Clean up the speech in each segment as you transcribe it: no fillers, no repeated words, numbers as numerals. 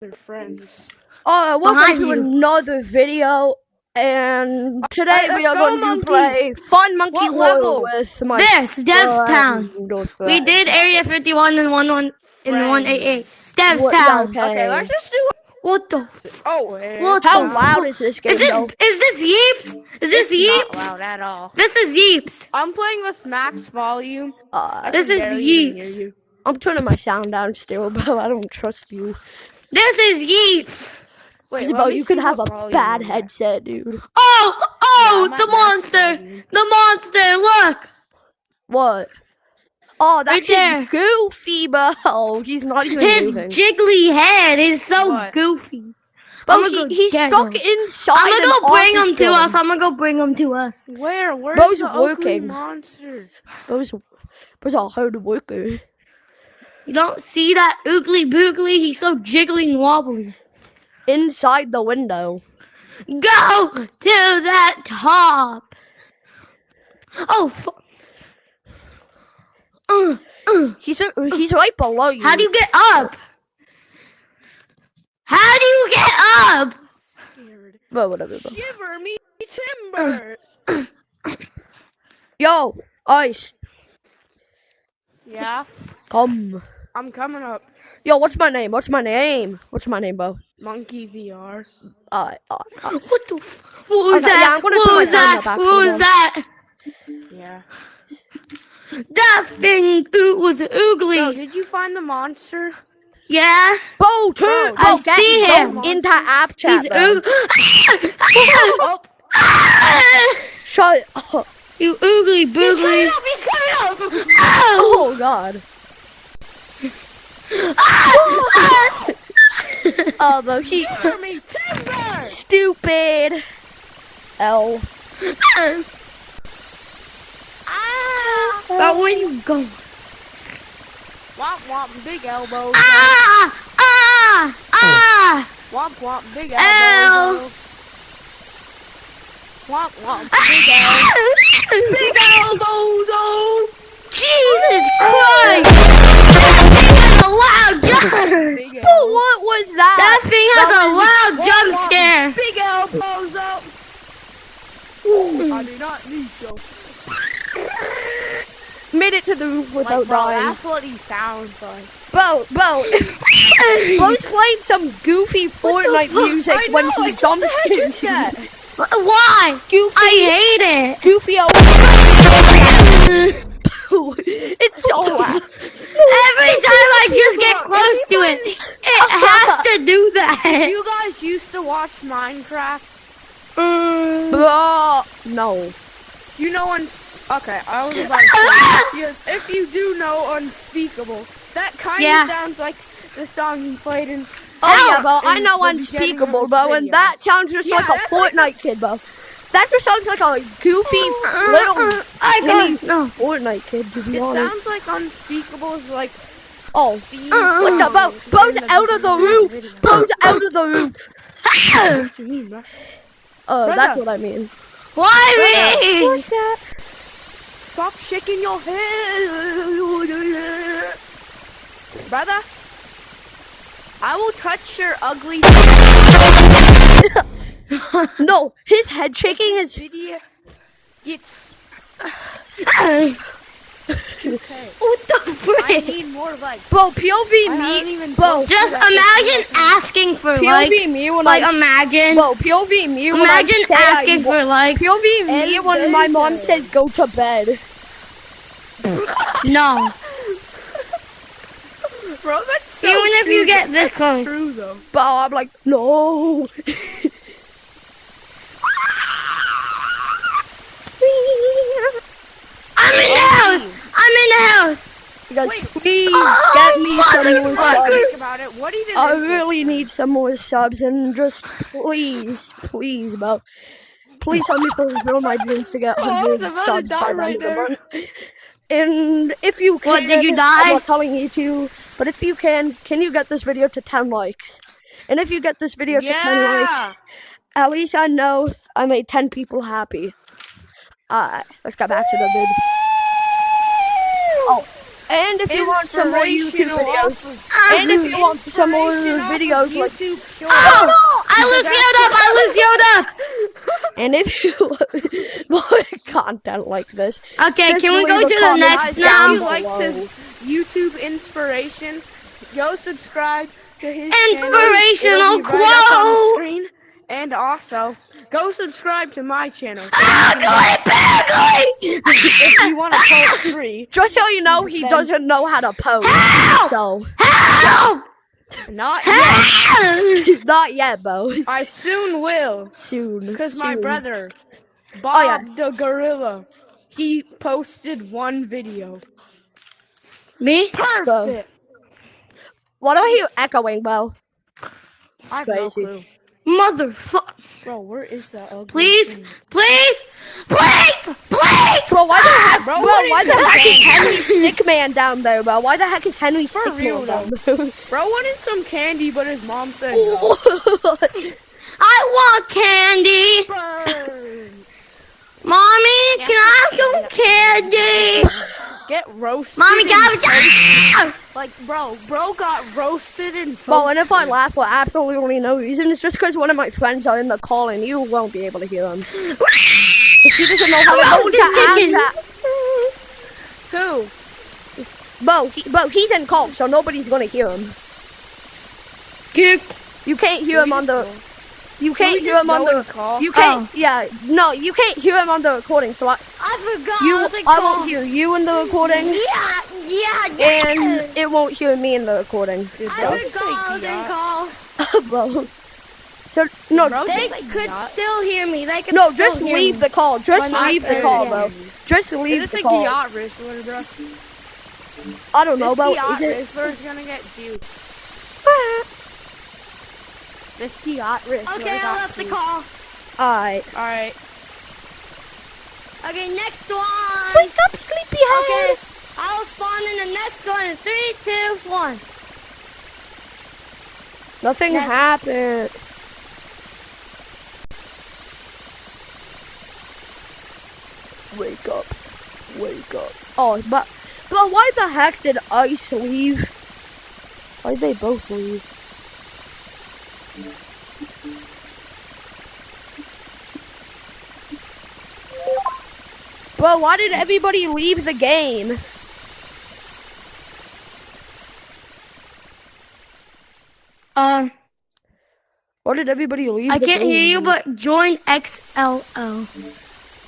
their friends. Welcome Behind to you. another video, and today Alright, we are let's go, going to play Fun Monkey What World level? with my This, Devstown. friend. We did Area 51 and 188. Yeah, Devstown. Okay, let's just do. What the? What How the loud fuck? is this game, Is this though? Yeeps? Is this Not Yeeps? loud at all. This is Yeeps. I'm playing with max volume. I This can is barely even hear Yeeps. you. I'm turning my sound down still, but I don't trust you. This is Yeeps. Wait, Isabel, let me you could see have what a volume bad I'm at. headset, dude. Oh, I'm the at max monster. volume. The monster, look. What? Oh, that's Right there. his Goofy, bro. He's not even His moving. jiggly head is so What? goofy. Bro, I'ma go he's get stuck him. inside I'm an gonna go bring office him to building. us. I'm gonna go bring him to us. Where's Bro's the ugly working. monster? Bro's a hard worker. You don't see that oogly boogly? He's so jiggly and wobbly. Inside the window. Go to that top. Oh, He's right below you. how do you get up? How do you get up? Bro, whatever, bro. Shiver me timber. Yo, Ice, Yeah, come. I'm coming up. Yo, what's my name? What's my name, bro? Monkey VR. What the? What was Okay, that? yeah, I'm gonna what turn my was sound that? up after What was this. that? Yeah. That thing was oogly. So, did you find the monster? Yeah. Bro, turn. I Bro, see him. Go into app chat. He's bro. Oh, Shut up. You oogly boogly. he's coming up! Oh God. Oh, bro, he Shiver me timber! stupid. L. But where you going? Womp womp, big elbow. Womp womp, big Ow. elbow. Womp womp, big elbow. Big elbow. Jesus Christ! That thing has a loud jump. Big Bro, elbow. what was that? That thing has a loud jump scare. Big elbows up. I do not need you. Made it to the roof without Like, bro, dying. that's what he sounds like. Bro. Bro's playing some goofy Fortnite music I when know, he like, what the heck jumps is that? Why? Goofy. I hate it. Goofy. It's so loud. Every time I just get close to it, it has to do that. You guys used to watch Minecraft? Bro, no. You know Okay, I was about to say, yes, if you do know Unspeakable, that kind Yeah. of sounds like the song you played in... Oh yeah, bro. I in know the Unspeakable, beginning of bro, this and video. that sounds just Yeah, like a that's like Fortnite kid, bro. That just sounds like a goofy little I mini got no. Fortnite kid, to be It honest. sounds like Unspeakable is like... Oh, theme what the song Bro's in out of the video. roof. Bro's out of the roof. What do you mean, bro? That's what I mean. Why me? What's that? Stop shaking your head. Brother, I will touch your ugly No, his head shaking is. video. Gets... What the I frick? need more like... Bro, POV I haven't me. even Bro, Just imagine asking for POV likes. me when Like I. imagine. Bro, POV me when I Imagine say asking for likes. POV me when my mom Elevation. says go to bed. No. Bro, that's so Even if you true. get this close. True though. But I'm like, no. I'm in the house. I'm in the house. You guys, Wait. please Oh, get me some more subs. Think about it. What even I is this? really need some more subs, and just please, bro. Please help me fulfill my dreams to get Oh, I was 100 about to subs die by the right end of the there. month. And if you can, What, did you I'm die? not telling you to, but if you can you get this video to 10 likes? And if you get this video to 10 Yeah. likes, at least I know I made 10 people happy. Let's get back to the vid. Oh, And if you want some more YouTube inspirational videos, off of- and if you want some more inspiration off of videos like, YouTube Shorts. Oh, I lose Yoda. and if you want more content like this, Okay, just can we go leave a to the comment next Guys, down if you now? liked below. his YouTube inspiration, go subscribe to his Inspirational channel. It'll be right up on the quote. screen. And also, go subscribe to my channel. If you want to post free. Just so you know, he Then- doesn't know how to post. Help! So, Help! Not yet. Help! not yet, Bo. I soon will. Soon. Because my soon. brother, yeah. Bob the Gorilla, he posted one video. Me? Perfect. What are you echoing, Bo? I have no crazy. clue. Motherfucker. Bro, where is that ugly Please, thing? please, please, please. Bro, why the heck? Bro, Bro, what why is the that heck is thing? Henry Stickman down there, bro? Why the heck is Henry For Stickman real, down though. there? Bro wanted some candy, but his mom said no. I want candy. Burn. Mommy, can I have some candy? Get roasted. Mommy, and can I have toasted. Like, bro got roasted and Bro, and if I toasted. laugh for absolutely no reason, it's just because one of my friends are in the call and you won't be able to hear him. If he doesn't know how to Roasted chicken. Who? Bo, he's in call, so nobody's gonna hear him. Kick. You can't hear him on the. You can't hear him on the. call? You can't. Yeah, no, you can't hear him on the recording. So I forgot. I won't hear you in the recording, Yeah. and it won't hear me in the recording, Dude, I bro, forgot I was in call. bro. So no, Bro, They just could yacht. still hear me. They could no, still just hear leave me. the call. Just Why not leave the say call, it bro. again? Just leave Is the this a call. yacht wrestler, bro? I don't know, This bro. yacht Is it? wrestler's gonna get juiced. This yacht wrestler Okay, I got left the juiced. call. Alright. Alright. Okay, next one. Wake up, sleepyhead. Okay, I'll spawn in the next one in 3, 2, 1. Nothing Next. happened. Wake up. Wake up. Oh, but why the heck did Ice leave? Why did they both leave? Bro, why did everybody leave the game? Why did everybody leave I the can't game? hear you, but join XLL.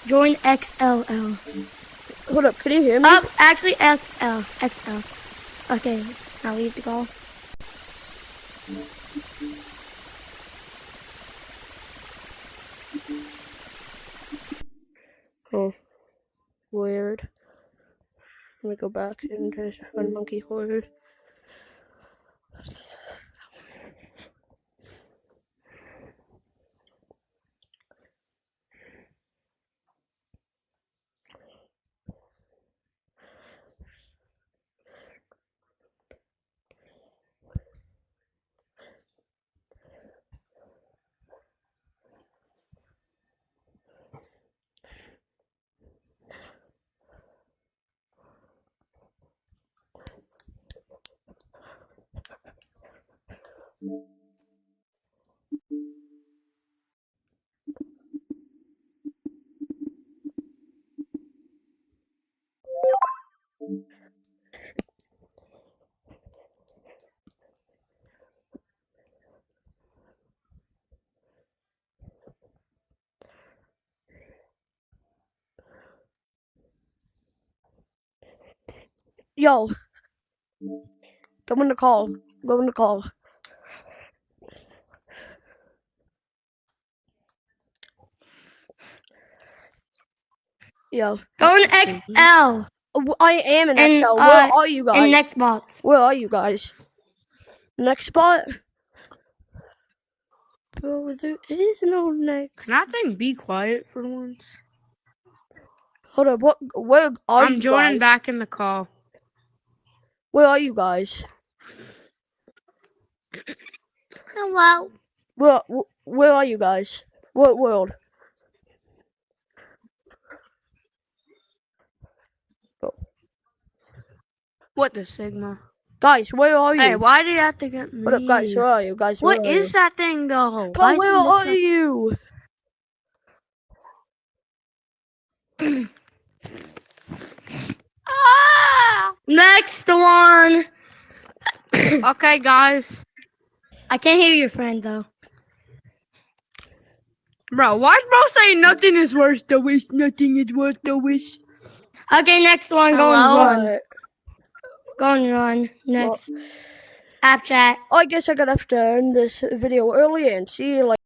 Join XLL. Hold up, can you hear me? Actually XL. Okay, I'll leave the call. Oh, weird. Let me go back into Fun Monkey Horde. Yo, go in the call. Go in the call. Yo, Go in XL. I am an And, XL. Where uh, are you guys? In next box. Where are you guys? Next spot? Bro, there is no next. Can that thing be quiet for once? Hold up, what? Where are you I'm joining guys? back in the call. Where are you guys? Hello. Where are you guys? What world? What the Sigma? Guys, where are you? Hey, why do you have to get me? What up, guys? Where are you? Guys, where What are is you? that thing though? Bro, where are you? Next one. Okay, guys. I can't hear your friend though. Bro, why is bro saying nothing is worth the wish? Nothing is worth the wish. Okay, next one. Go and Hello? run. Alright. Go and run. Next. App chat. I guess I'm gonna have to end this video early and see you later.